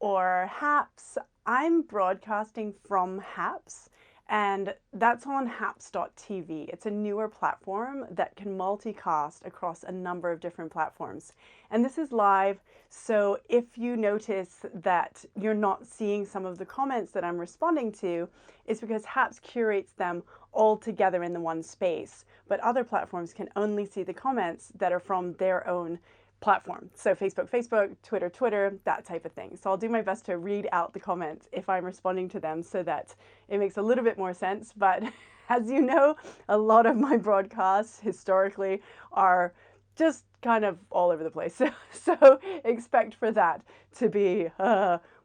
or Haps. I'm broadcasting from Haps, and that's on haps.tv. It's a newer platform that can multicast across a number of different platforms. And this is live, so if you notice that you're not seeing some of the comments that I'm responding to, it's because Haps curates them all together in the one space. But other platforms can only see the comments that are from their own platform. So Facebook, Twitter, that type of thing. So I'll do my best to read out the comments if I'm responding to them so that it makes a little bit more sense. But as you know, a lot of my broadcasts historically are just kind of all over the place. So expect for that to be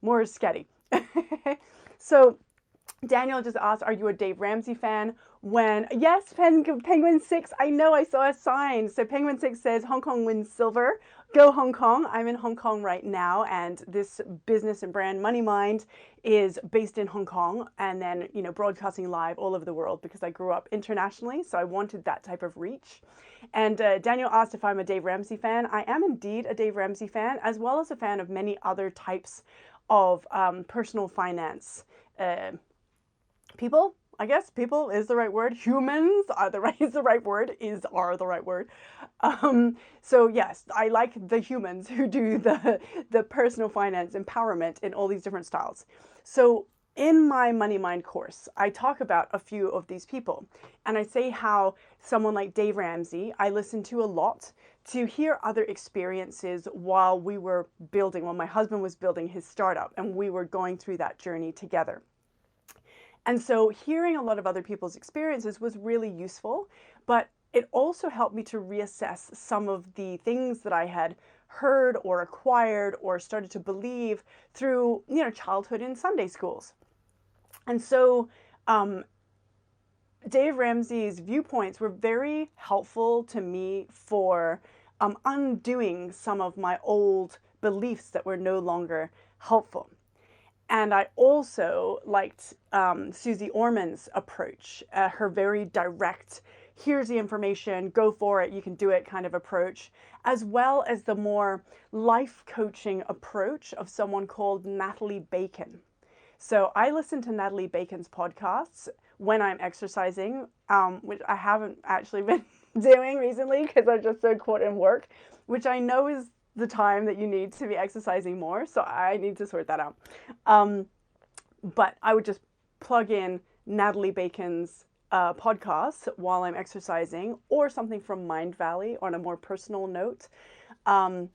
more sketchy. So Daniel just asked, are you a Dave Ramsey fan? Yes, Penguin 6, I know, I saw a sign. So Penguin 6 says Hong Kong wins silver. Go Hong Kong. I'm in Hong Kong right now, and this business and brand MoneyMind is based in Hong Kong and then, broadcasting live all over the world because I grew up internationally, so I wanted that type of reach. And Daniel asked if I'm a Dave Ramsey fan. I am indeed a Dave Ramsey fan, as well as a fan of many other types of personal finance people. I guess people is the right word. Humans are the right word. Are the right word. So yes, I like the humans who do the personal finance empowerment in all these different styles. So in my MoneyMind course, I talk about a few of these people, and I say how someone like Dave Ramsey, I listen to a lot to hear other experiences while my husband was building his startup, and we were going through that journey together. And so hearing a lot of other people's experiences was really useful, but it also helped me to reassess some of the things that I had heard or acquired or started to believe through, childhood in Sunday schools. And so Dave Ramsey's viewpoints were very helpful to me for undoing some of my old beliefs that were no longer helpful. And I also liked Susie Orman's approach, her very direct, here's the information, go for it, you can do it kind of approach, as well as the more life coaching approach of someone called Natalie Bacon. So I listen to Natalie Bacon's podcasts when I'm exercising, which I haven't actually been doing recently because I'm just so caught in work, which I know is the time that you need to be exercising more. So I need to sort that out. But I would just plug in Natalie Bacon's podcasts while I'm exercising, or something from Mind Valley on a more personal note. But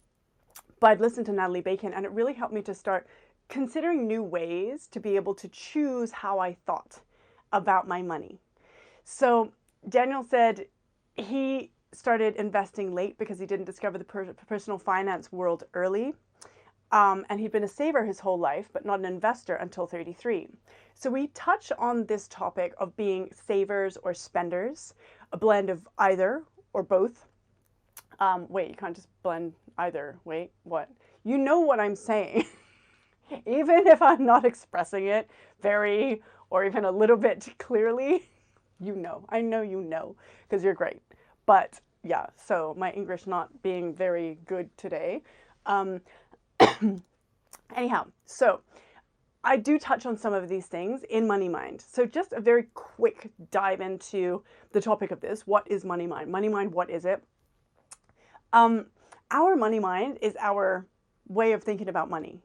I'd listen to Natalie Bacon, and it really helped me to start considering new ways to be able to choose how I thought about my money. So Daniel said he started investing late because he didn't discover the personal finance world early. And he'd been a saver his whole life, but not an investor until 33. So we touch on this topic of being savers or spenders, a blend of either or both. Wait, you can't just blend either. Wait, what? You know what I'm saying. Even if I'm not expressing it very or even a little bit clearly, I know you know, because you're great. But yeah, so my English not being very good today. Anyhow, so I do touch on some of these things in MoneyMind. So just a very quick dive into the topic of this. What is MoneyMind? MoneyMind, what is it? Our MoneyMind is our way of thinking about money.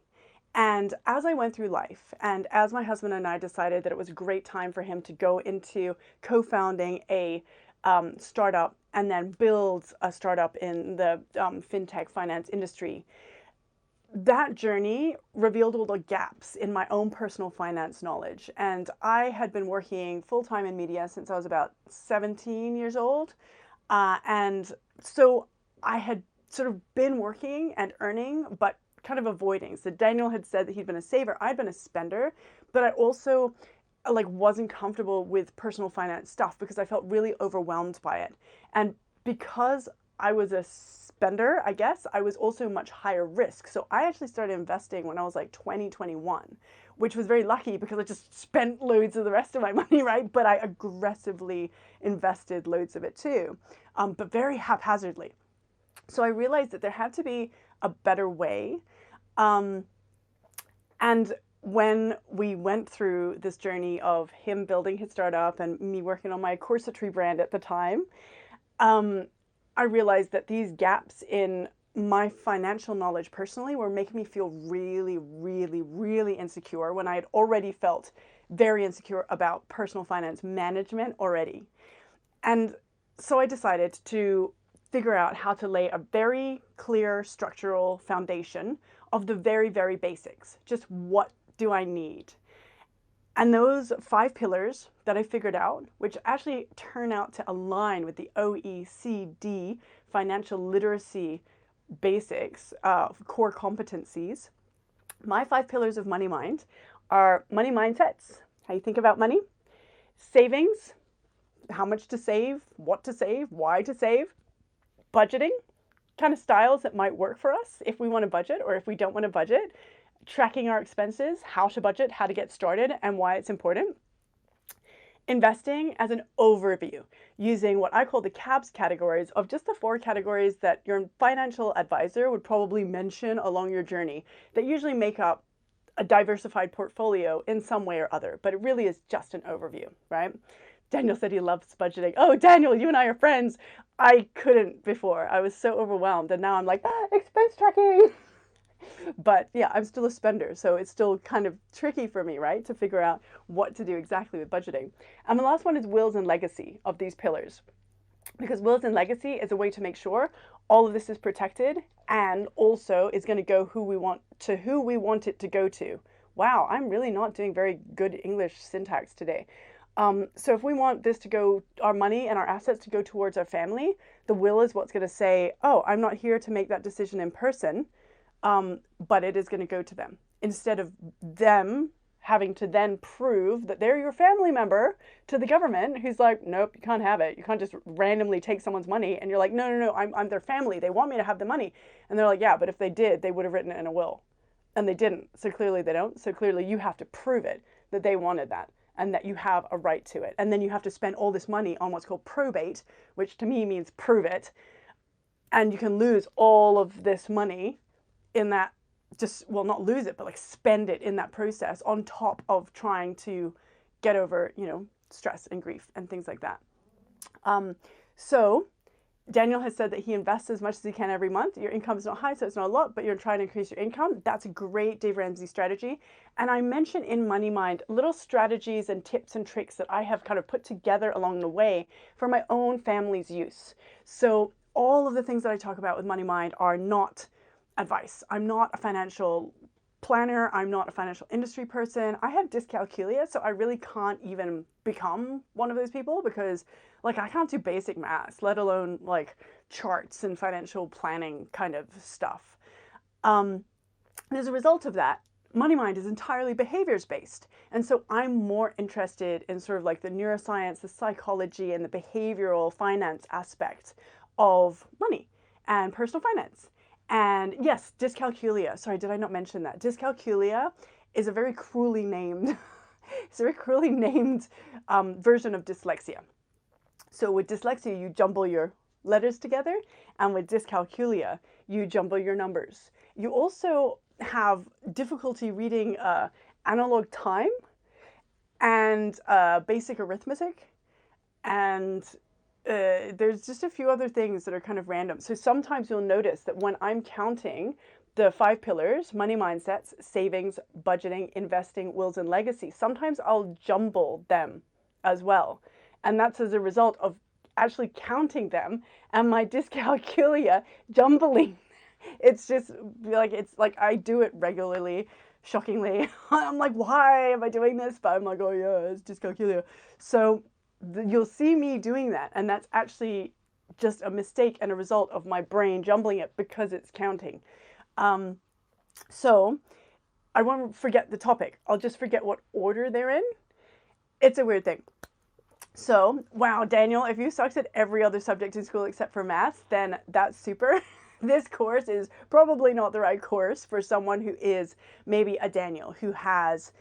And as I went through life, and as my husband and I decided that it was a great time for him to go into co-founding a startup and then build a startup in the fintech finance industry, that journey revealed all the gaps in my own personal finance knowledge. And I had been working full-time in media since I was about 17 years old. And so I had sort of been working and earning, but kind of avoiding. So Daniel had said that he'd been a saver. I'd been a spender, but I also wasn't comfortable with personal finance stuff because I felt really overwhelmed by it. And because I was a spender, I guess, I was also much higher risk. So I actually started investing when I was like 20, 21, which was very lucky because I just spent loads of the rest of my money, right? But I aggressively invested loads of it too, but very haphazardly. So I realized that there had to be a better way. And when we went through this journey of him building his startup and me working on my corsetry brand at the time, um, I realized that these gaps in my financial knowledge personally were making me feel really, really, really insecure when I had already felt very insecure about personal finance management already. And so I decided to figure out how to lay a very clear structural foundation of the very, very basics. Just what do I need? And those 5 pillars that I figured out, which actually turn out to align with the OECD financial literacy basics, core competencies, my 5 pillars of MoneyMind are money mindsets, how you think about money, savings, how much to save, why to save, budgeting, kind of styles that might work for us if we want to budget or if we don't want to budget, tracking our expenses, how to budget, how to get started, and why it's important. Investing as an overview, using what I call the CABS categories of just the 4 categories that your financial advisor would probably mention along your journey that usually make up a diversified portfolio in some way or other, but it really is just an overview, right? Daniel said he loves budgeting. Oh, Daniel, you and I are friends. I couldn't before. I was so overwhelmed. And now I'm like, expense tracking. But yeah, I'm still a spender. So it's still kind of tricky for me, right? To figure out what to do exactly with budgeting. And the last one is wills and legacy of these pillars. Because wills and legacy is a way to make sure all of this is protected and also is going to go who we want it to go to. Wow, I'm really not doing very good English syntax today. So if we want this to go, our money and our assets to go towards our family, the will is what's going to say, oh, I'm not here to make that decision in person, but it is going to go to them. Instead of them having to then prove that they're your family member to the government who's like, nope, you can't have it. You can't just randomly take someone's money. And you're like, no, I'm their family. They want me to have the money. And they're like, yeah, but if they did, they would have written it in a will. And they didn't. So clearly they don't. So clearly you have to prove it that they wanted that and that you have a right to it. And then you have to spend all this money on what's called probate, which to me means prove it. And you can lose all of this money in that, just, well, not lose it, but like spend it in that process on top of trying to get over, stress and grief and things like that. So Daniel has said that he invests as much as he can every month. Your income is not high, so it's not a lot, but you're trying to increase your income. That's a great Dave Ramsey strategy. And I mentioned in MoneyMind little strategies and tips and tricks that I have kind of put together along the way for my own family's use. So all of the things that I talk about with MoneyMind are not advice. I'm not a financial planner. I'm not a financial industry person. I have dyscalculia, so I really can't even become one of those people because I can't do basic math, let alone like charts and financial planning kind of stuff. And as a result of that, MoneyMind is entirely behaviors based. And so I'm more interested in sort of like the neuroscience, the psychology, and the behavioral finance aspect of money and personal finance. And yes, dyscalculia. Sorry, did I not mention that? Dyscalculia is a very cruelly named, version of dyslexia. So with dyslexia, you jumble your letters together, and with dyscalculia, you jumble your numbers. You also have difficulty reading analog time and basic arithmetic, and there's just a few other things that are kind of random. So sometimes you'll notice that when I'm counting the 5 pillars, money mindsets, savings, budgeting, investing, wills, and legacy, sometimes I'll jumble them as well. And that's as a result of actually counting them and my dyscalculia jumbling. It's like I do it regularly, shockingly. I'm like, why am I doing this? But I'm like, oh yeah, it's dyscalculia. So you'll see me doing that, and that's actually just a mistake and a result of my brain jumbling it because it's counting. So I won't forget the topic. I'll just forget what order they're in. It's a weird thing. So, wow, Daniel, if you sucked at every other subject in school except for math, then that's super. This course is probably not the right course for someone who is maybe a Daniel, who has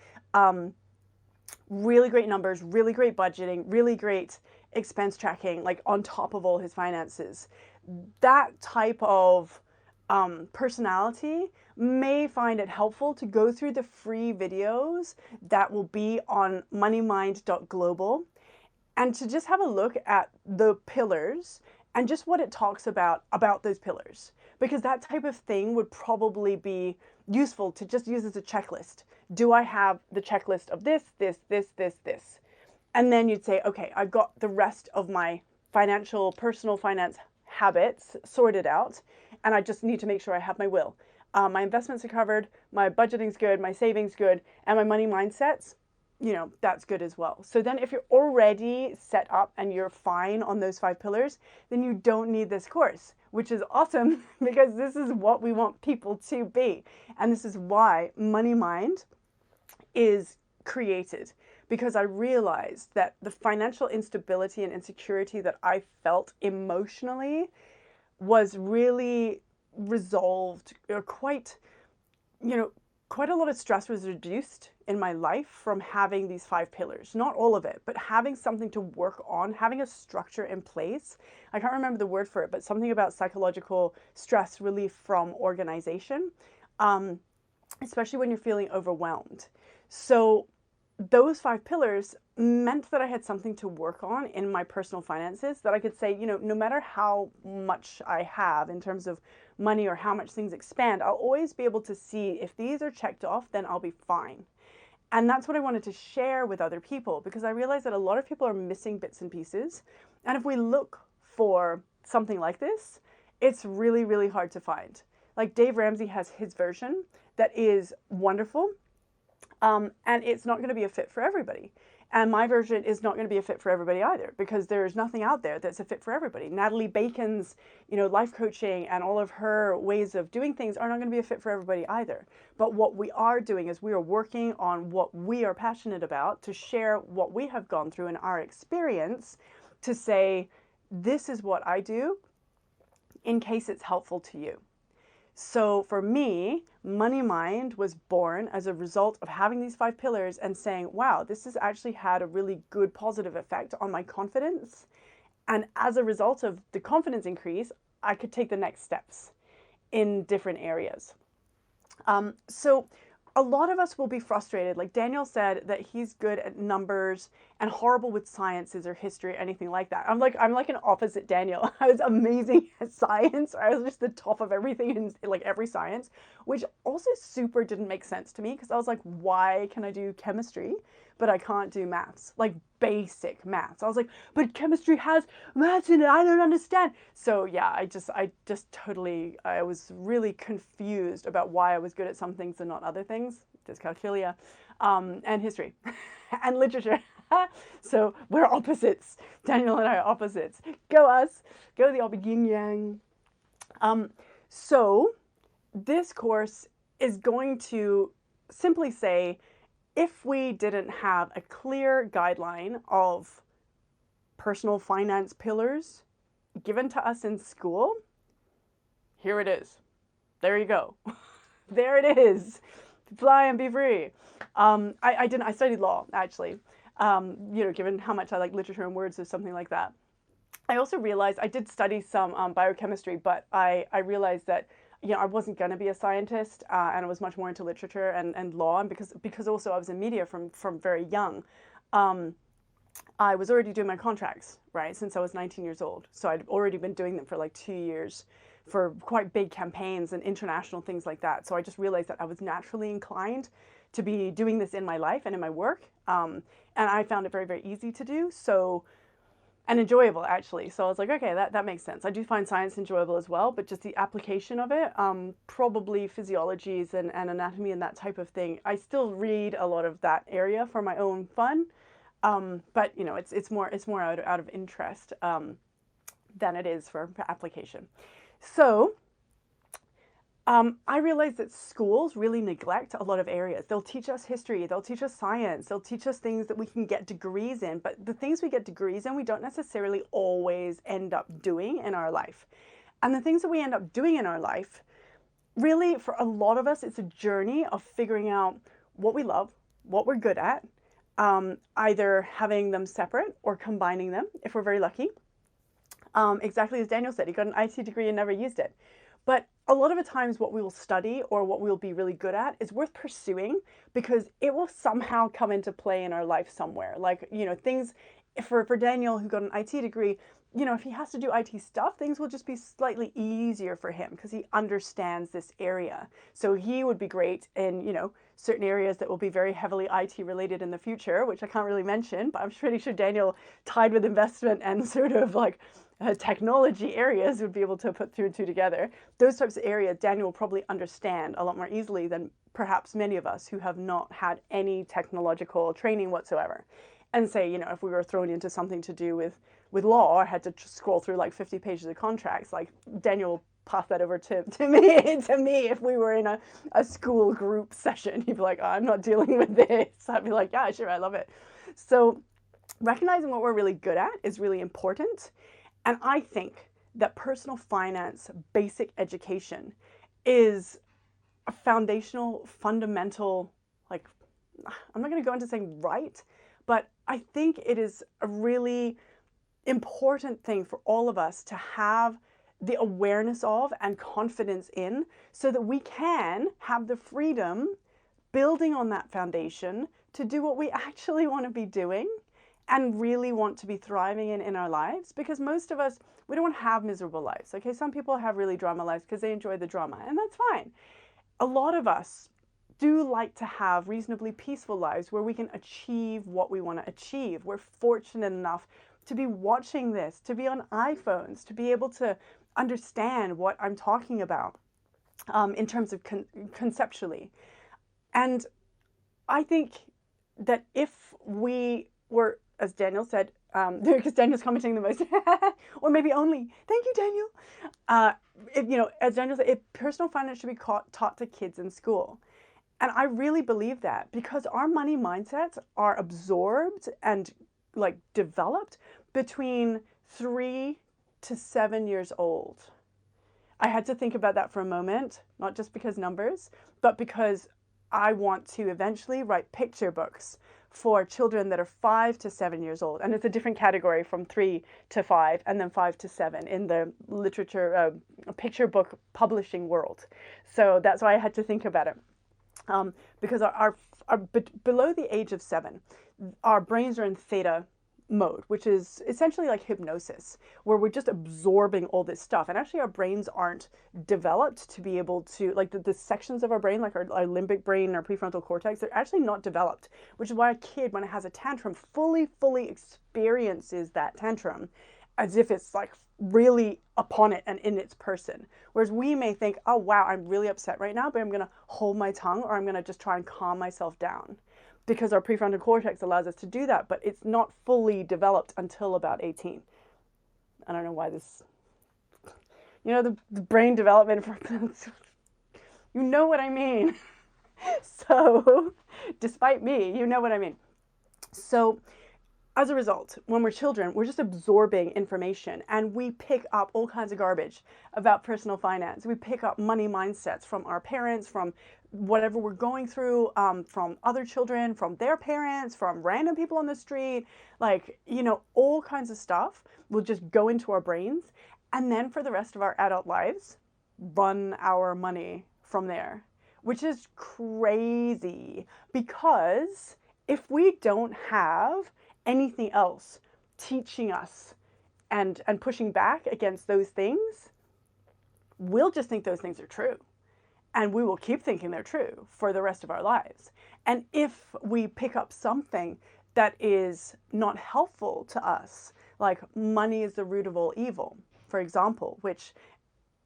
really great numbers, really great budgeting, really great expense tracking, like on top of all his finances. That type of personality may find it helpful to go through the free videos that will be on moneymind.global and to just have a look at the pillars and just what it talks about those pillars, because that type of thing would probably be useful to just use as a checklist. Do I have the checklist of this, this, this, this, this? And then you'd say, okay, I've got the rest of my personal finance habits sorted out, and I just need to make sure I have my will. My investments are covered, my budgeting's good, my savings good, and my money mindsets, that's good as well. So then if you're already set up and you're fine on those 5 pillars, then you don't need this course, which is awesome because this is what we want people to be. And this is why MoneyMind is created, because I realized that the financial instability and insecurity that I felt emotionally was really resolved, or quite a lot of stress was reduced in my life from having these 5 pillars. Not all of it, but having something to work on, having a structure in place. I can't remember the word for it, but something about psychological stress relief from organization, especially when you're feeling overwhelmed. So those 5 pillars meant that I had something to work on in my personal finances, that I could say, no matter how much I have in terms of money or how much things expand, I'll always be able to see if these are checked off, then I'll be fine. And that's what I wanted to share with other people, because I realized that a lot of people are missing bits and pieces. And if we look for something like this, it's really, really hard to find. Like Dave Ramsey has his version that is wonderful. And it's not going to be a fit for everybody. And my version is not going to be a fit for everybody either, because there's nothing out there that's a fit for everybody. Natalie Bacon's, life coaching and all of her ways of doing things are not going to be a fit for everybody either. But what we are doing is we are working on what we are passionate about, to share what we have gone through in our experience, to say, this is what I do in case it's helpful to you. So for me, MoneyMind was born as a result of having these 5 pillars and saying, wow, this has actually had a really good positive effect on my confidence. And as a result of the confidence increase, I could take the next steps in different areas. So a lot of us will be frustrated. Like Daniel said, that he's good at numbers and horrible with sciences or history, or anything like that. I'm like an opposite Daniel. I was amazing at science. I was just the top of everything in like every science, which also super didn't make sense to me, because I was like, why can I do chemistry, but I can't do maths, like basic maths? I was like, but chemistry has maths in it. I don't understand. So yeah, I was really confused about why I was good at some things and not other things. Dyscalculia, and history and literature. So we're opposites. Daniel and I are opposites. Go us. Go the yin yang. So this course is going to simply say, if we didn't have a clear guideline of personal finance pillars given to us in school, here it is. There you go. There it is. Fly and be free. I studied law, actually. Given how much I like literature and words or something like that. I also realized I did study some biochemistry, but I realized that I wasn't going to be a scientist, and I was much more into literature and law, and because also I was in media from very young. I was already doing my contracts, right, since I was 19 years old. So I'd already been doing them for like 2 years for quite big campaigns and international things like that. So I just realized that I was naturally inclined to be doing this in my life and in my work. And I found it very, very easy to do. And enjoyable, actually. So I was like, okay, that makes sense. I do find science enjoyable as well, but just the application of it, probably physiologies and anatomy and that type of thing. I still read a lot of that area for my own fun, but it's more out of interest than it is for application. So I realized that schools really neglect a lot of areas. They'll teach us history, they'll teach us science, they'll teach us things that we can get degrees in, but the things we get degrees in, we don't necessarily always end up doing in our life. And the things that we end up doing in our life, really, for a lot of us, it's a journey of figuring out what we love, what we're good at, either having them separate or combining them, if we're very lucky. Exactly as Daniel said, he got an IT degree and never used it. But a lot of the times what we will study or what we'll be really good at is worth pursuing because it will somehow come into play in our life somewhere. Like, things for Daniel, who got an IT degree, if he has to do IT stuff, things will just be slightly easier for him because he understands this area. So he would be great in, certain areas that will be very heavily IT related in the future, which I can't really mention, but I'm pretty sure Daniel, tied with investment and sort of like technology areas, would be able to put two and two together. Those types of areas Daniel will probably understand a lot more easily than perhaps many of us who have not had any technological training whatsoever. And say, if we were thrown into something to do with law, I had to scroll through like 50 pages of contracts, like Daniel pass that over to me if we were in a school group session. He'd be like, oh, I'm not dealing with this. I'd be like, yeah, sure, I love it. So recognizing what we're really good at is really important. And I think that personal finance basic education is a foundational, fundamental, like, I'm not going to go into saying right, but I think it is a really important thing for all of us to have the awareness of and confidence in, so that we can have the freedom, building on that foundation, to do what we actually want to be doing and really want to be thriving in our lives. Because most of us, we don't want to have miserable lives. Okay, some people have really drama lives because they enjoy the drama, and that's fine. A lot of us do like to have reasonably peaceful lives where we can achieve what we want to achieve. We're fortunate enough to be watching this, to be on iPhones, to be able to understand what I'm talking about in terms of conceptually. And I think that if we were, as Daniel said, because Daniel's commenting the most, or maybe only, thank you, Daniel. As Daniel said, personal finance should be taught to kids in school. And I really believe that, because our money mindsets are absorbed and like developed between 3 to 7 years old. I had to think about that for a moment, not just because numbers, but because I want to eventually write picture books for children that are 5 to 7 years old. And it's a different category from 3 to 5 and then 5 to 7 in the literature, picture book publishing world. So that's why I had to think about it. Because below the age of 7, our brains are in theta mode, which is essentially like hypnosis, where we're just absorbing all this stuff. And actually our brains aren't developed to be able to, like the sections of our brain, like our limbic brain, our prefrontal cortex, they're actually not developed, which is why a kid, when it has a tantrum, fully experiences that tantrum as if it's like really upon it and in its person. Whereas we may think, oh wow, I'm really upset right now, but I'm gonna hold my tongue, or I'm gonna just try and calm myself down, because our prefrontal cortex allows us to do that, but it's not fully developed until about 18. I don't know why this, the brain development, you know what I mean. So, despite me, you know what I mean. So, as a result, when we're children, we're just absorbing information, and we pick up all kinds of garbage about personal finance. We pick up money mindsets from our parents, from whatever we're going through, from other children, from their parents, from random people on the street, all kinds of stuff will just go into our brains. And then for the rest of our adult lives, run our money from there, which is crazy, because if we don't have anything else teaching us and pushing back against those things, we'll just think those things are true. And we will keep thinking they're true for the rest of our lives. And if we pick up something that is not helpful to us, like money is the root of all evil, for example, which,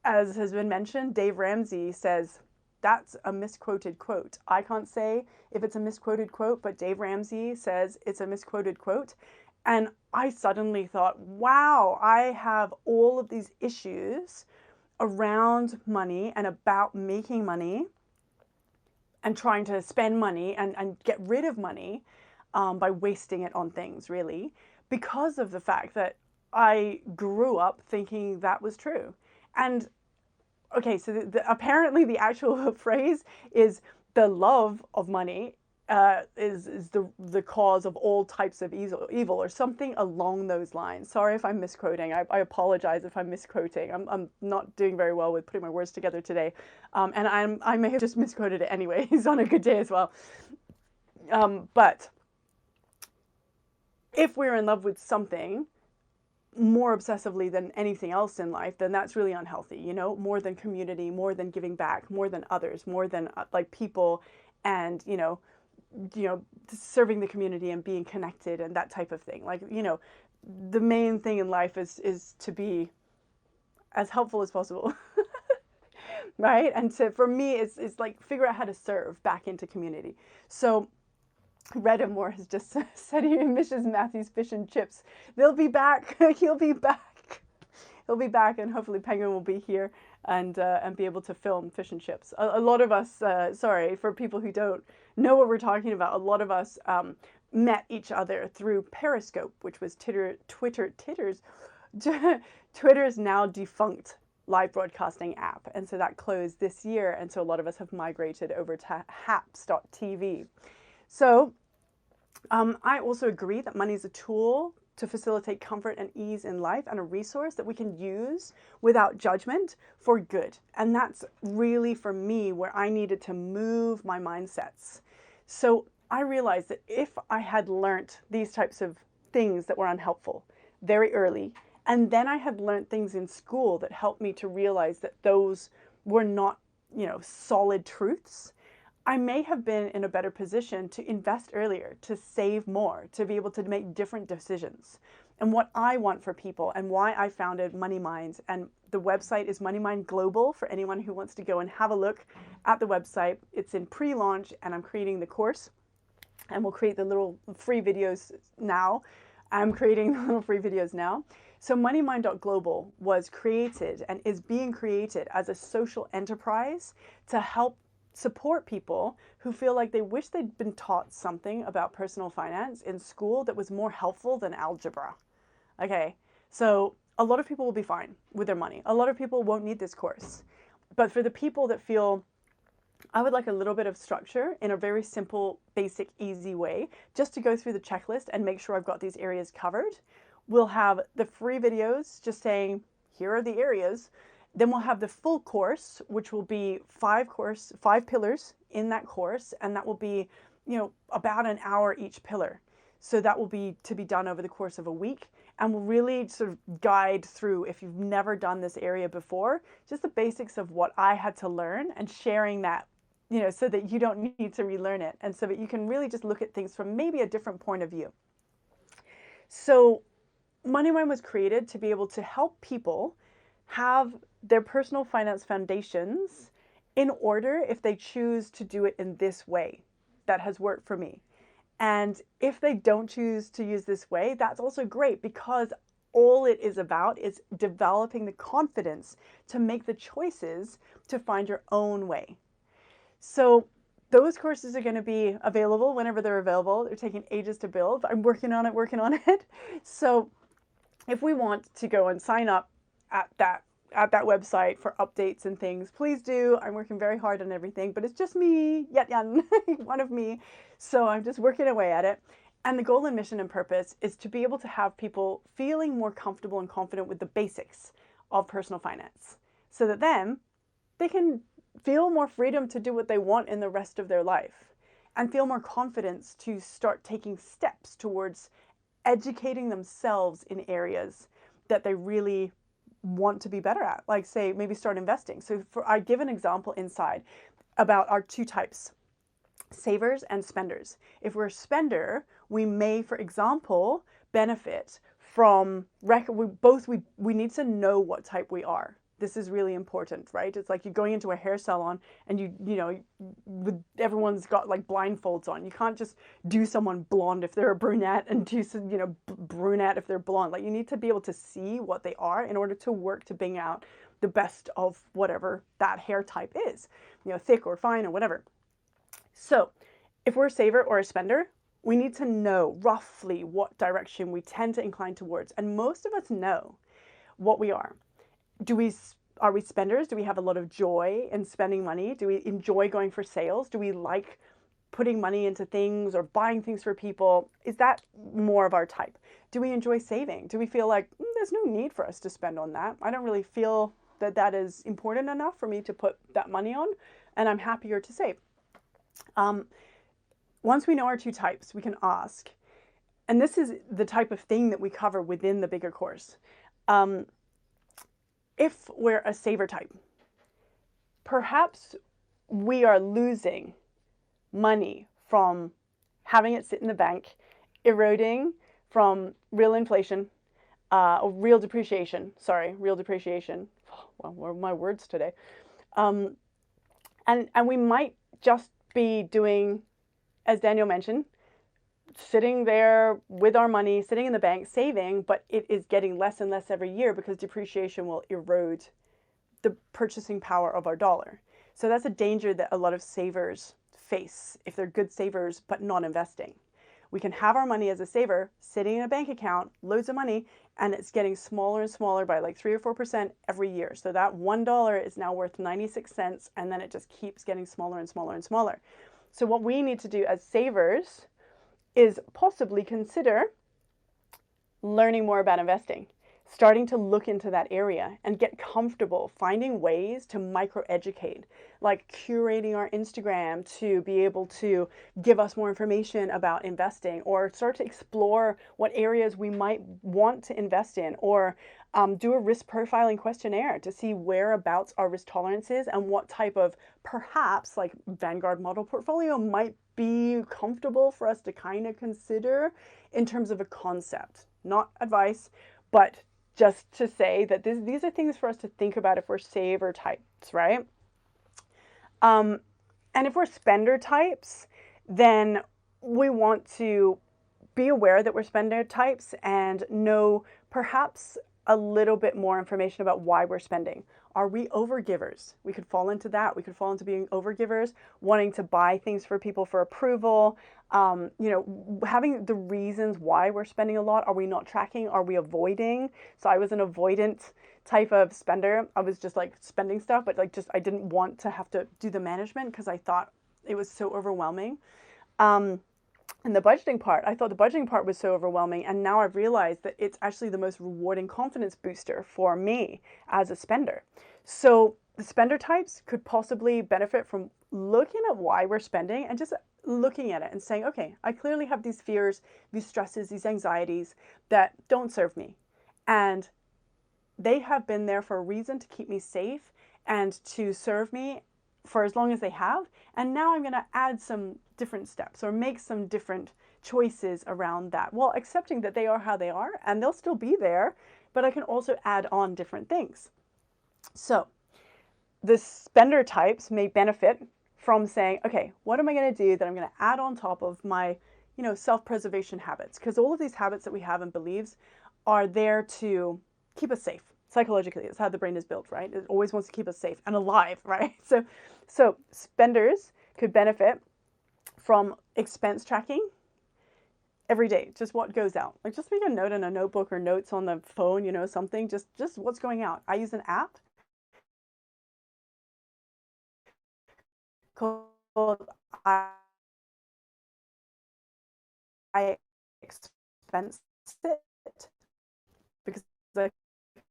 as has been mentioned, Dave Ramsey says that's a misquoted quote. I can't say if it's a misquoted quote, but Dave Ramsey says it's a misquoted quote. And I suddenly thought, wow, I have all of these issues around money and about making money and trying to spend money and get rid of money by wasting it on things, really, because of the fact that I grew up thinking that was true. And okay, so apparently the actual phrase is the love of money is the cause of all types of evil, or something along those lines. Sorry if I'm misquoting. I apologize if I'm misquoting. I'm not doing very well with putting my words together today, and I may have just misquoted it anyway. He's on a good day as well. But if we're in love with something more obsessively than anything else in life, then that's really unhealthy, you know, more than community, more than giving back, more than others, more than like people, and serving the community and being connected and that type of thing. Like, the main thing in life is to be as helpful as possible. Right? And for me, it's like figure out how to serve back into community. So Redamore has just said he misses Matthew's fish and chips. They'll be back. He'll be back. He'll be back, and hopefully Penguin will be here and be able to film fish and chips. A lot of us, sorry for people who don't know what we're talking about, a lot of us met each other through Periscope, which was Twitter's now defunct live broadcasting app, and so that closed this year, and so a lot of us have migrated over to haps.tv. So I also agree that money is a tool to facilitate comfort and ease in life, and a resource that we can use without judgment for good. And that's really, for me, where I needed to move my mindsets. So I realized that if I had learnt these types of things that were unhelpful very early, and then I had learned things in school that helped me to realize that those were not, solid truths, I may have been in a better position to invest earlier, to save more, to be able to make different decisions. And what I want for people, and why I founded MoneyMind, and the website is MoneyMind Global for anyone who wants to go and have a look at the website. It's in pre-launch, and I'm creating the course, and we'll create the little free videos now. I'm creating the little free videos now. So MoneyMind.global was created and is being created as a social enterprise to help support people who feel like they wish they'd been taught something about personal finance in school that was more helpful than algebra. Okay, so a lot of people will be fine with their money. A lot of people won't need this course. But for the people that feel, I would like a little bit of structure in a very simple, basic, easy way, just to go through the checklist and make sure I've got these areas covered, we'll have the free videos just saying, here are the areas. Then we'll have the full course, which will be 5 pillars in that course, and that will be, about an hour each pillar. So that will be to be done over the course of a week, and will really sort of guide through, if you've never done this area before, just the basics of what I had to learn, and sharing that, so that you don't need to relearn it, and so that you can really just look at things from maybe a different point of view. So MoneyMind was created to be able to help people have their personal finance foundations in order if they choose to do it in this way. That has worked for me. And if they don't choose to use this way, that's also great, because all it is about is developing the confidence to make the choices to find your own way. So those courses are going to be available whenever they're available. They're taking ages to build. I'm working on it. So if we want to go and sign up at that website for updates and things, please do. I'm working very hard on everything, but it's just me, yet one of me. So I'm just working away at it. And the goal and mission and purpose is to be able to have people feeling more comfortable and confident with the basics of personal finance, so that then they can feel more freedom to do what they want in the rest of their life, and feel more confidence to start taking steps towards educating themselves in areas that they really want to be better at, like, say, maybe start investing. So I give an example inside about our 2 types, savers and spenders. If we're a spender, we may, for example, benefit from we need to know what type we are. This is really important, right? It's like you're going into a hair salon and everyone's got like blindfolds on. You can't just do someone blonde if they're a brunette and do some, brunette if they're blonde. Like, you need to be able to see what they are in order to work to bring out the best of whatever that hair type is, thick or fine or whatever. So if we're a saver or a spender, we need to know roughly what direction we tend to incline towards. And most of us know what we are. Are we spenders? Do we have a lot of joy in spending money? Do we enjoy going for sales? Do we like putting money into things or buying things for people? Is that more of our type? Do we enjoy saving? Do we feel like there's no need for us to spend on that? I don't really feel that that is important enough for me to put that money on, and I'm happier to save. Once we know our two types, we can ask, and this is the type of thing that we cover within the bigger course. If we're a saver type, perhaps we are losing money from having it sit in the bank, eroding from real inflation, or real depreciation. Sorry, real depreciation. Well, what are my words today? And we might just be doing, as Daniel mentioned, sitting there with our money, sitting in the bank, saving, but it is getting less and less every year because depreciation will erode the purchasing power of our dollar. So that's a danger that a lot of savers face if they're good savers but not investing. We can have our money as a saver sitting in a bank account, loads of money, and it's getting smaller and smaller by like 3 or 4% every year. So that $1 is now worth 96 cents, and then it just keeps getting smaller and smaller and smaller. So what we need to do as savers is possibly consider learning more about investing, starting to look into that area and get comfortable finding ways to micro-educate, like curating our Instagram to be able to give us more information about investing, or start to explore what areas we might want to invest in, or do a risk profiling questionnaire to see whereabouts our risk tolerance is and what type of perhaps like Vanguard model portfolio might be comfortable for us to kind of consider in terms of a concept. Not advice, but just to say that these are things for us to think about if we're saver types, right? And if we're spender types, then we want to be aware that we're spender types and know perhaps a little bit more information about why we're spending. Are we overgivers? We could fall into that. We could fall into being overgivers, wanting to buy things for people for approval. Having the reasons why we're spending a lot. Are we not tracking? Are we avoiding? So I was an avoidant type of spender. I was just like spending stuff, but like I didn't want to have to do the management because I thought it was so overwhelming. And the budgeting part, I thought the budgeting part was so overwhelming, and now I've realized that it's actually the most rewarding confidence booster for me as a spender. So the spender types could possibly benefit from looking at why we're spending and just looking at it and saying, okay, I clearly have these fears, these stresses, these anxieties that don't serve me. And they have been there for a reason to keep me safe and to serve me for as long as they have. And now I'm going to add some different steps or make some different choices around that, while accepting that they are how they are and they'll still be there, but I can also add on different things. So the spender types may benefit from saying, okay, what am I going to do that I'm going to add on top of my, self-preservation habits? Because all of these habits that we have and beliefs are there to keep us safe. Psychologically, it's how the brain is built, right? It always wants to keep us safe and alive, right? So spenders could benefit from expense tracking every day, just what goes out. Like just make a note in a notebook or notes on the phone, something, just what's going out. I use an app called I expense it, because I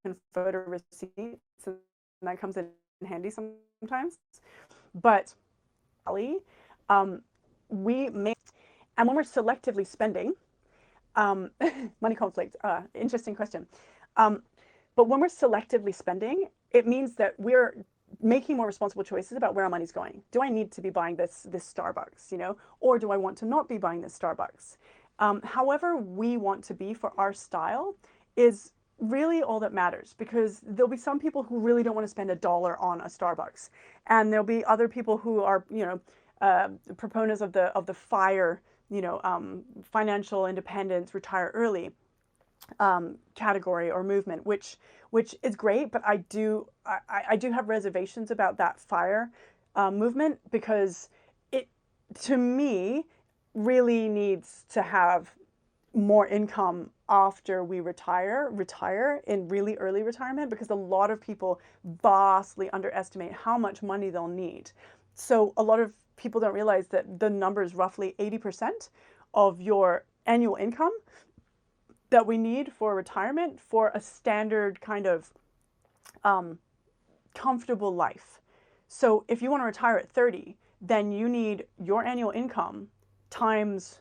can photo receipts and that comes in handy sometimes. But we may, and when we're selectively spending, money conflict, interesting question. But when we're selectively spending, it means that we're making more responsible choices about where our money's going. Do I need to be buying this Starbucks, or do I want to not be buying this Starbucks? However we want to be for our style is really all that matters, because there'll be some people who really don't want to spend $1 on a Starbucks, and there'll be other people who are, proponents of the FIRE, financial independence, retire early category or movement, which is great, but I do have reservations about that FIRE movement, because it, to me, really needs to have more income after we retire in really early retirement, because a lot of people vastly underestimate how much money they'll need. So a lot of people don't realize that the number is roughly 80% of your annual income that we need for retirement for a standard kind of comfortable life. So if you want to retire at 30, then you need your annual income times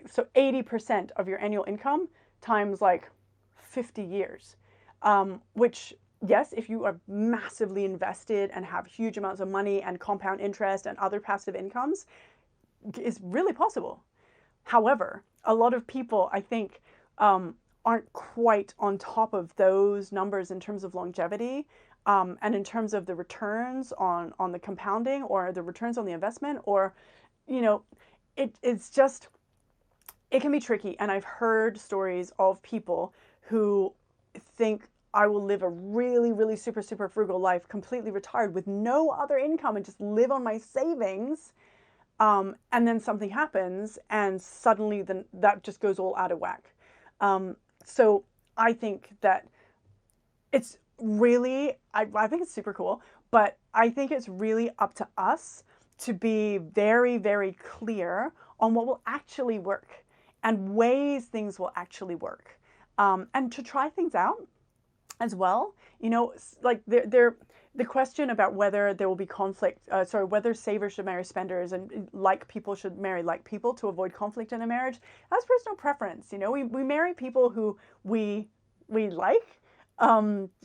so 80% of your annual income times like 50 years, which, yes, if you are massively invested and have huge amounts of money and compound interest and other passive incomes, is really possible. However, a lot of people, I think, aren't quite on top of those numbers in terms of longevity, and in terms of the returns on the compounding or the returns on the investment, or, it's just, it can be tricky. And I've heard stories of people who think, I will live a really, really super, super frugal life, completely retired with no other income and just live on my savings. And then something happens and suddenly that just goes all out of whack. So I think that it's really, I think it's super cool, but I think it's really up to us to be very, very clear on what will actually work and ways things will actually work, and to try things out as well. Like the question about whether there will be conflict, whether savers should marry spenders and like people should marry like people to avoid conflict in a marriage, that's personal preference. We marry people who we like,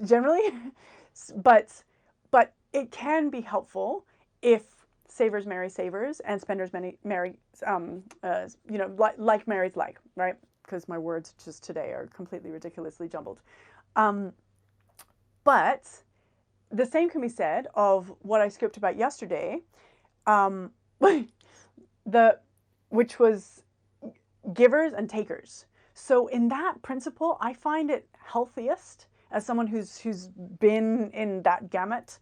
generally, but it can be helpful if savers marry savers and spenders marry like marries like, right? Because my words just today are completely ridiculously jumbled. But the same can be said of what I scoped about yesterday, which was givers and takers. So in that principle, I find it healthiest as someone who's been in that gamut.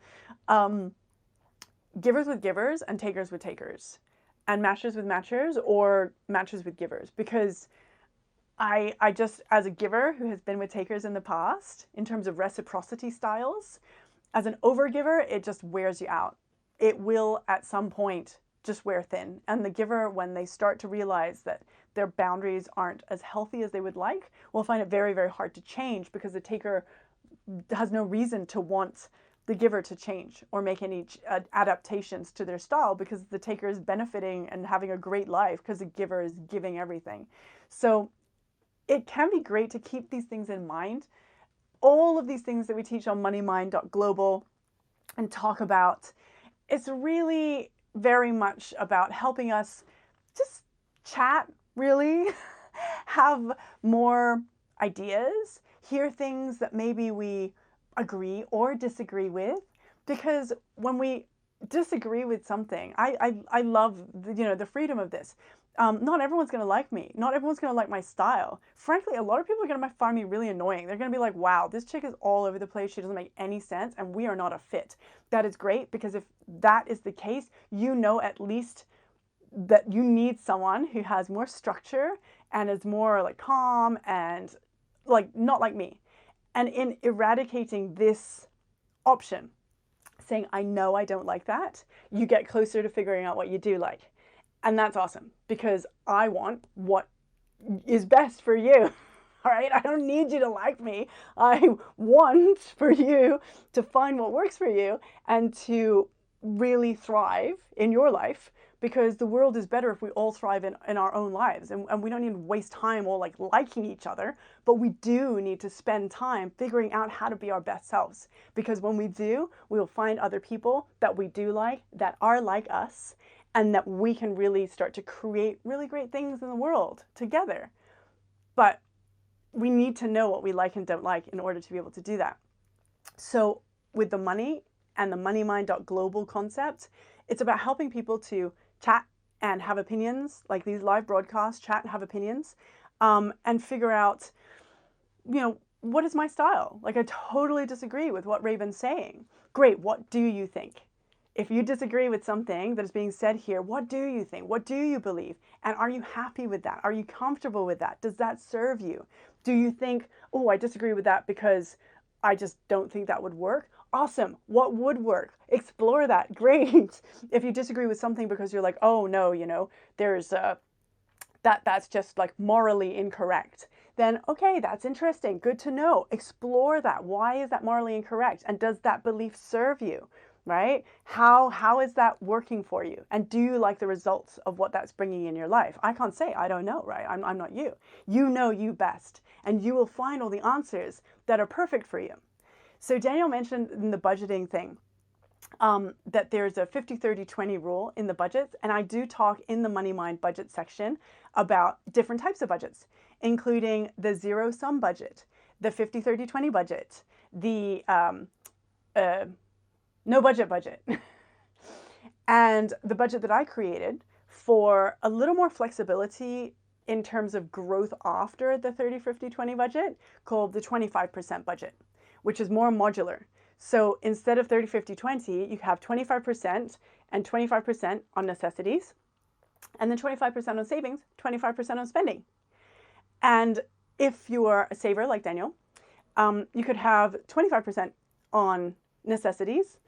Givers with givers and takers with takers, and matchers with matchers or matchers with givers, because I just, as a giver who has been with takers in the past, in terms of reciprocity styles, as an overgiver, it just wears you out. It will at some point just wear thin. And the giver, when they start to realize that their boundaries aren't as healthy as they would like, will find it very, very hard to change, because the taker has no reason to want the giver to change or make any adaptations to their style, because the taker is benefiting and having a great life because the giver is giving everything. So it can be great to keep these things in mind. All of these things that we teach on MoneyMind.global and talk about, it's really very much about helping us just chat, really, have more ideas, hear things that maybe we agree or disagree with. Because when we disagree with something, I love the freedom of this. Not everyone's going to like me. Not everyone's going to like my style. Frankly, a lot of people are going to find me really annoying. They're going to be like, wow, this chick is all over the place. She doesn't make any sense, and we are not a fit. That is great, because if that is the case, at least that you need someone who has more structure and is more like calm and like not like me. And in eradicating this option, saying, I know I don't like that, you get closer to figuring out what you do like. And that's awesome, because I want what is best for you. All right, I don't need you to like me. I want for you to find what works for you and to really thrive in your life, because the world is better if we all thrive in our own lives. And we don't need to waste time all like liking each other, but we do need to spend time figuring out how to be our best selves. Because when we do, we will find other people that we do like, that are like us, and that we can really start to create really great things in the world together. But we need to know what we like and don't like in order to be able to do that. So with the money and the MoneyMind.global concept, it's about helping people to chat and have opinions, like these live broadcasts, chat and have opinions, and figure out, what is my style? Like, I totally disagree with what Raven's saying. Great, what do you think? If you disagree with something that is being said here, what do you think? What do you believe? And are you happy with that? Are you comfortable with that? Does that serve you? Do you think, oh, I disagree with that because I just don't think that would work? Awesome. What would work? Explore that. Great. If you disagree with something because you're like, oh no, there's that's just like morally incorrect, then okay, that's interesting. Good to know. Explore that. Why is that morally incorrect? And does that belief serve you? Right? How is that working for you? And do you like the results of what that's bringing in your life? I can't say. I don't know, right? I'm not you. You know you best. And you will find all the answers that are perfect for you. So Daniel mentioned in the budgeting thing that there's a 50-30-20 rule in the budgets. And I do talk in the MoneyMind budget section about different types of budgets, including the zero-sum budget, the 50-30-20 budget, the no budget. And the budget that I created for a little more flexibility in terms of growth after the 30-50-20 budget, called the 25% budget, which is more modular. So instead of 30-50-20, you have 25% and 25% on necessities, and then 25% on savings, 25% on spending. And if you are a saver like Daniel, you could have 25% on necessities,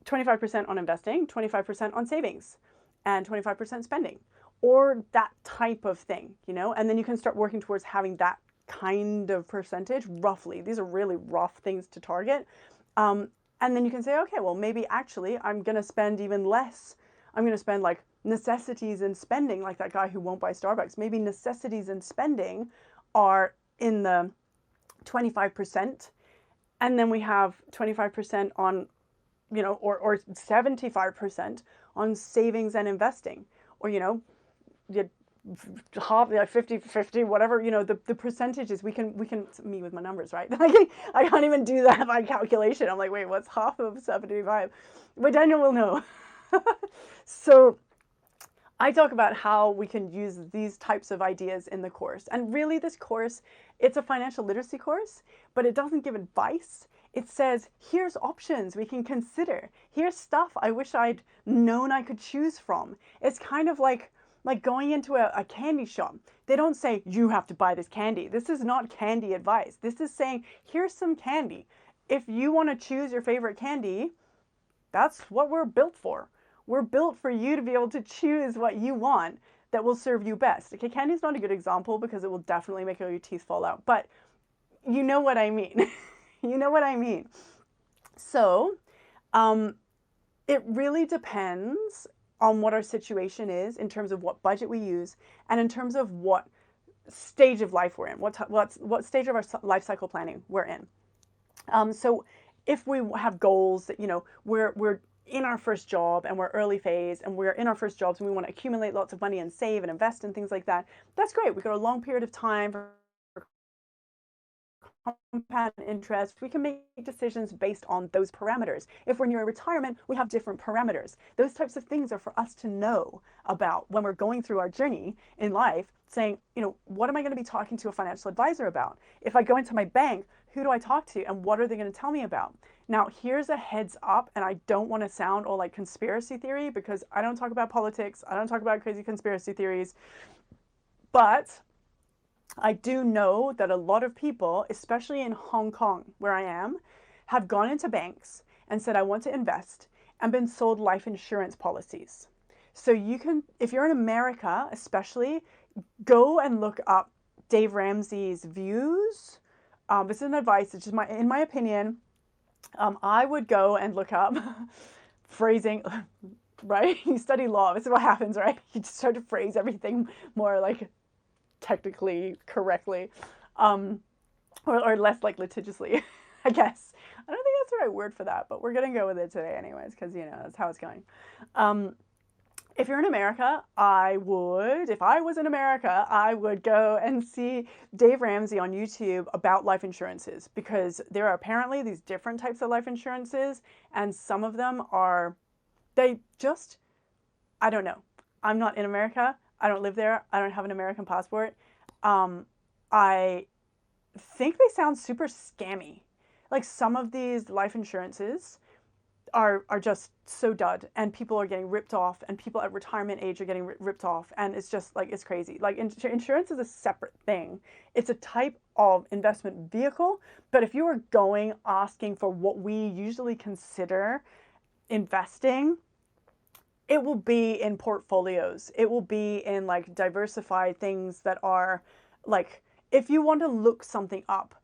25% on investing, 25% on savings, and 25% spending, or that type of thing, and then you can start working towards having that kind of percentage roughly. These are really rough things to target. And then you can say, okay, well, maybe actually I'm going to spend even less. I'm going to spend like necessities and spending, like that guy who won't buy Starbucks. Maybe necessities and spending are in the 25%. And then we have 25% on, or 75% on savings and investing, or, half, like 50-50, whatever, the percentages, we can, me with my numbers, right? I can't even do that by calculation. I'm like, wait, what's half of 75? But Daniel will know. So I talk about how we can use these types of ideas in the course. And really this course, it's a financial literacy course, but it doesn't give advice. It says, here's options we can consider. Here's stuff I wish I'd known I could choose from. It's kind of like going into a candy shop. They don't say, you have to buy this candy. This is not candy advice. This is saying, here's some candy. If you want to choose your favorite candy, that's what we're built for. We're built for you to be able to choose what you want that will serve you best. Okay, candy's not a good example because it will definitely make all your teeth fall out, but you know what I mean. You know what I mean. So it really depends on what our situation is in terms of what budget we use and in terms of what stage of life we're in, what stage of our life cycle planning we're in. So if we have goals that, we're in our first job and we're early phase and we're in our first jobs and we want to accumulate lots of money and save and invest and things like that, that's great. We've got a long period of time for compound interest. We can make decisions based on those parameters. If we're near retirement, we have different parameters. Those types of things are for us to know about when we're going through our journey in life, saying, what am I going to be talking to a financial advisor about? If I go into my bank, who do I talk to and what are they going to tell me about? Now, here's a heads up, and I don't want to sound all like conspiracy theory because I don't talk about politics. I don't talk about crazy conspiracy theories, but I do know that a lot of people, especially in Hong Kong, where I am, have gone into banks and said, I want to invest, and been sold life insurance policies. So you can, if you're in America, especially, go and look up Dave Ramsey's views. This is an advice, it's just in my opinion, I would go and look up phrasing, right? You study law, this is what happens, right? You just start to phrase everything more like technically correctly, or less like litigiously, I guess. I don't think that's the right word for that, but we're gonna go with it today anyways, because that's how it's going. If you're in America, if I was in America, I would go and see Dave Ramsey on YouTube about life insurances, because there are apparently these different types of life insurances, and some of them are, I don't know. I'm not in America. I don't live there. I don't have an American passport. I think they sound super scammy. Like some of these life insurances are just so dud, and people are getting ripped off, and people at retirement age are getting ripped off, and it's just like, it's crazy. Like insurance is a separate thing. It's a type of investment vehicle. But if you are going asking for what we usually consider investing, it will be in portfolios. It will be in like diversified things that are like, if you want to look something up,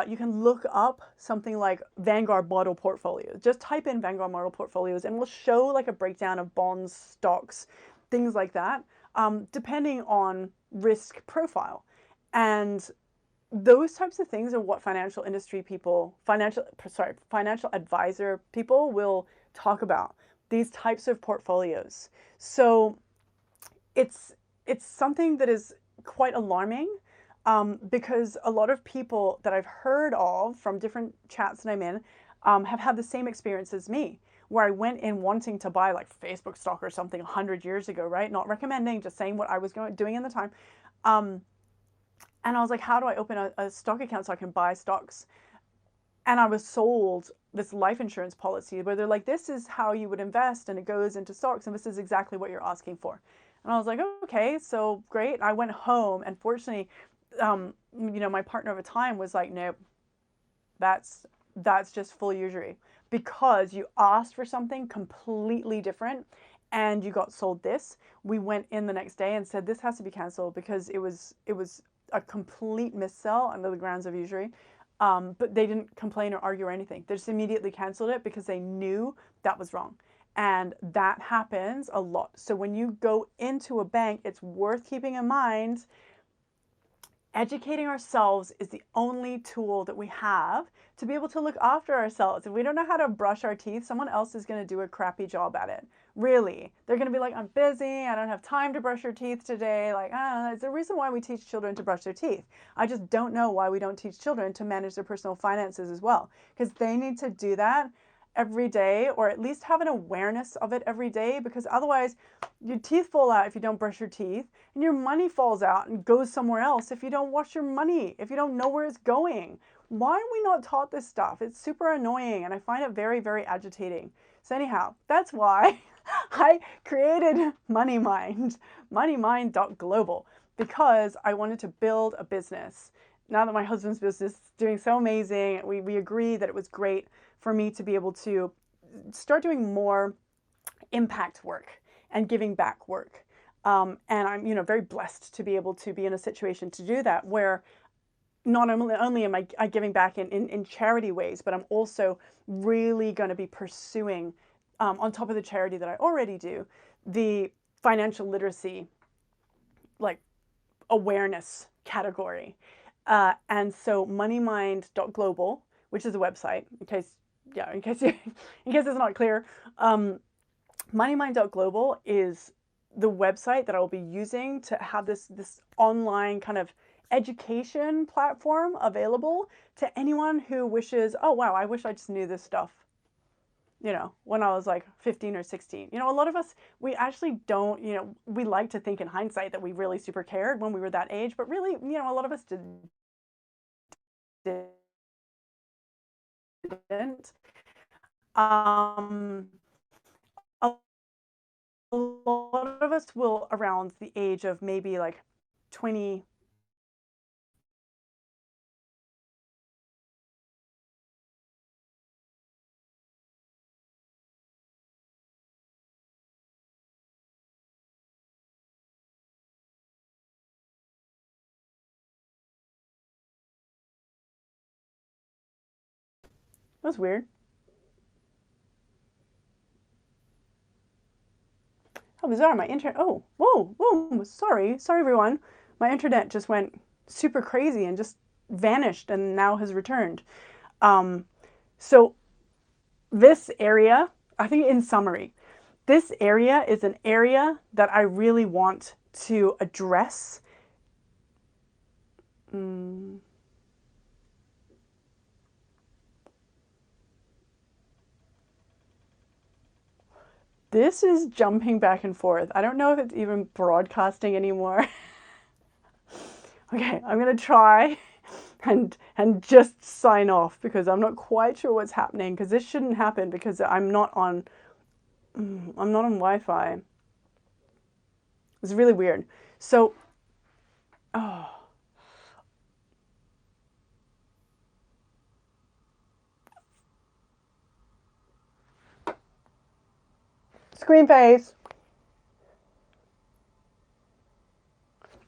you can look up something like Vanguard model portfolios. Just type in Vanguard model portfolios and we'll show like a breakdown of bonds, stocks, things like that, depending on risk profile. And those types of things are what financial industry people, financial advisor people will talk about, these types of portfolios. So it's something that is quite alarming, because a lot of people that I've heard of from different chats that I'm in, have had the same experience as me, where I went in wanting to buy like Facebook stock or something 100 years ago, right? Not recommending, just saying what I was doing in the time. And I was like, how do I open a stock account so I can buy stocks? And I was sold this life insurance policy where they're like, this is how you would invest and it goes into stocks and this is exactly what you're asking for. And I was like, okay, so great. I went home and fortunately, my partner of a time was like, nope, that's just full usury, because you asked for something completely different and you got sold this. We went in the next day and said, this has to be canceled because it was a complete missell under the grounds of usury. But they didn't complain or argue or anything. They just immediately canceled it because they knew that was wrong. And that happens a lot. So when you go into a bank, it's worth keeping in mind, educating ourselves is the only tool that we have to be able to look after ourselves. If we don't know how to brush our teeth, someone else is going to do a crappy job at it. Really. They're going to be like, I'm busy. I don't have time to brush your teeth today. Like, it's the reason why we teach children to brush their teeth. I just don't know why we don't teach children to manage their personal finances as well, because they need to do that every day, or at least have an awareness of it every day, because otherwise your teeth fall out if you don't brush your teeth, and your money falls out and goes somewhere else if you don't wash your money, if you don't know where it's going. Why are we not taught this stuff? It's super annoying and I find it very, very agitating. So anyhow, that's why I created MoneyMind, MoneyMind.global, because I wanted to build a business. Now that my husband's business is doing so amazing, we agreed that it was great for me to be able to start doing more impact work and giving back work. And I'm, very blessed to be able to be in a situation to do that, where not only am I giving back in charity ways, but I'm also really going to be pursuing, on top of the charity that I already do, the financial literacy, like, awareness category. And so MoneyMind.global, which is a website, in case it's not clear, MoneyMind.global is the website that I will be using to have this online kind of education platform available to anyone who wishes, oh wow, I wish I just knew this stuff, when I was like 15 or 16. A lot of us, we actually don't, we like to think in hindsight that we really super cared when we were that age, but really, a lot of us didn't. A lot of us will, around the age of maybe like 20. That was weird. How bizarre, my internet, oh, whoa, sorry everyone. My internet just went super crazy and just vanished and now has returned. So this area, I think in summary, this area is an area that I really want to address. This is jumping back and forth. I don't know if it's even broadcasting anymore. Okay, I'm gonna try and just sign off, because I'm not quite sure what's happening, because this shouldn't happen because I'm not on Wi-Fi. It's really weird. So, oh, Screen face.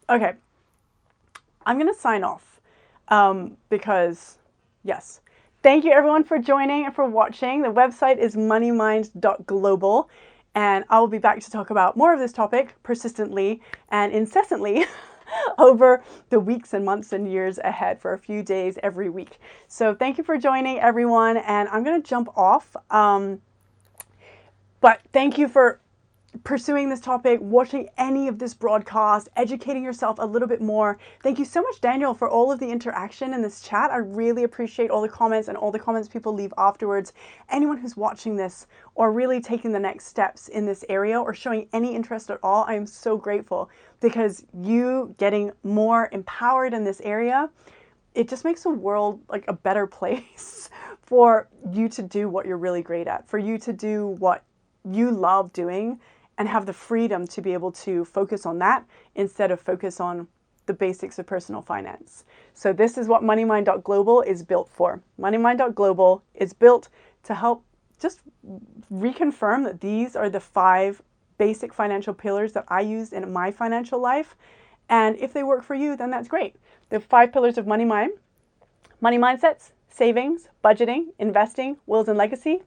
Okay. I'm going to sign off because, yes. Thank you everyone for joining and for watching. The website is moneymind.global, and I will be back to talk about more of this topic persistently and incessantly over the weeks and months and years ahead for a few days every week. So thank you for joining everyone, and I'm going to jump off. But thank you for pursuing this topic, watching any of this broadcast, educating yourself a little bit more. Thank you so much, Daniel, for all of the interaction in this chat. I really appreciate all the comments and all the comments people leave afterwards. Anyone who's watching this or really taking the next steps in this area or showing any interest at all, I am so grateful, because you getting more empowered in this area, it just makes the world like a better place for you to do what you're really great at, for you to do what you love doing, and have the freedom to be able to focus on that instead of focus on the basics of personal finance. So this is what MoneyMind.global is built for. MoneyMind.global is built to help just reconfirm that these are the 5 basic financial pillars that I use in my financial life. And if they work for you, then that's great. The 5 pillars of MoneyMind: money mindsets, savings, budgeting, investing, wills and legacy.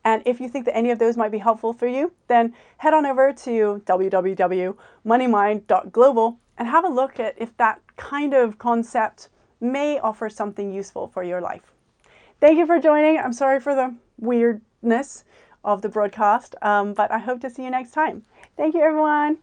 And if you think that any of those might be helpful for you, then head on over to www.moneymind.global and have a look at if that kind of concept may offer something useful for your life. Thank you for joining. I'm sorry for the weirdness of the broadcast, but I hope to see you next time. Thank you, everyone.